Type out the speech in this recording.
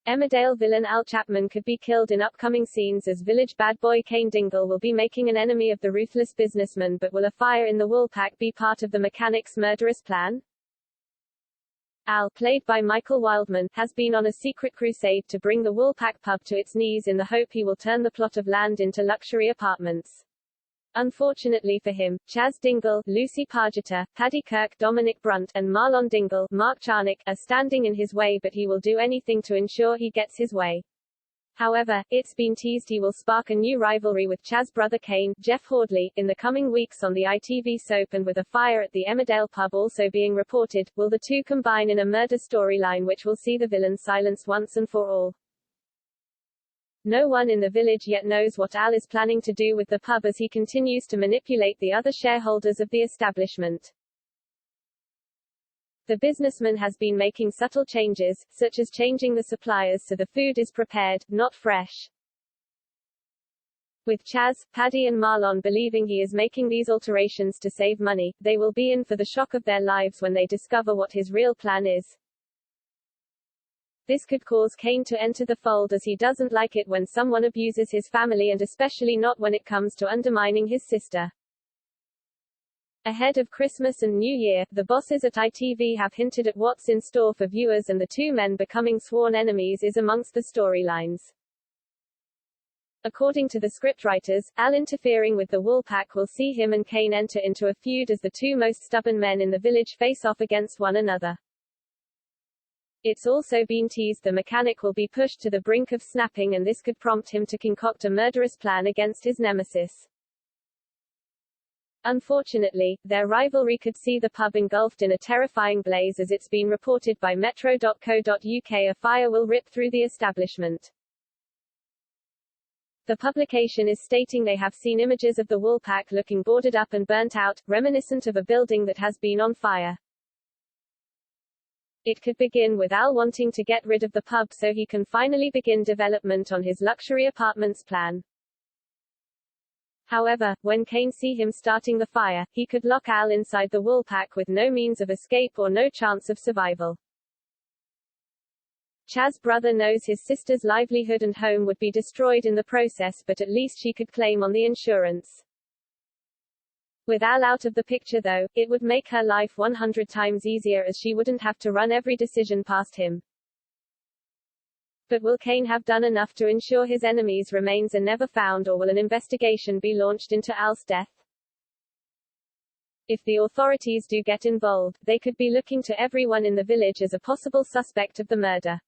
Emmerdale villain Al Chapman could be killed in upcoming scenes as village bad boy Cain Dingle will be making an enemy of the ruthless businessman, but will a fire in the Woolpack be part of the mechanic's murderous plan? Al, played by Michael Wildman, has been on a secret crusade to bring the Woolpack pub to its knees in the hope he will turn the plot of land into luxury apartments. Unfortunately for him, Chaz Dingle, Lucy Pargeter, Paddy Kirk, Dominic Brunt, and Marlon Dingle, Mark Charnick, are standing in his way, but he will do anything to ensure he gets his way. However, it's been teased he will spark a new rivalry with Chaz's brother Cain, Jeff Hordley, in the coming weeks on the ITV soap, and with a fire at the Emmerdale pub also being reported, will the two combine in a murder storyline which will see the villain silenced once and for all. No one in the village yet knows what Al is planning to do with the pub as he continues to manipulate the other shareholders of the establishment. The businessman has been making subtle changes, such as changing the suppliers so the food is prepared, not fresh. With Chaz, Paddy and Marlon believing he is making these alterations to save money, they will be in for the shock of their lives when they discover what his real plan is. This could cause Cain to enter the fold, as he doesn't like it when someone abuses his family, and especially not when it comes to undermining his sister. Ahead of Christmas and New Year, the bosses at ITV have hinted at what's in store for viewers, and the two men becoming sworn enemies is amongst the storylines. According to the scriptwriters, Al interfering with the Woolpack will see him and Cain enter into a feud as the two most stubborn men in the village face off against one another. It's also been teased the mechanic will be pushed to the brink of snapping, and this could prompt him to concoct a murderous plan against his nemesis. Unfortunately, their rivalry could see the pub engulfed in a terrifying blaze, as it's been reported by metro.co.uk a fire will rip through the establishment. The publication is stating they have seen images of the Woolpack looking boarded up and burnt out, reminiscent of a building that has been on fire. It could begin with Al wanting to get rid of the pub so he can finally begin development on his luxury apartments plan. However, when Cain see him starting the fire, he could lock Al inside the Woolpack with no means of escape or no chance of survival. Chaz's brother knows his sister's livelihood and home would be destroyed in the process, but at least she could claim on the insurance. With Al out of the picture though, it would make her life 100 times easier, as she wouldn't have to run every decision past him. But will Cain have done enough to ensure his enemy's remains are never found, or will an investigation be launched into Al's death? If the authorities do get involved, they could be looking to everyone in the village as a possible suspect of the murder.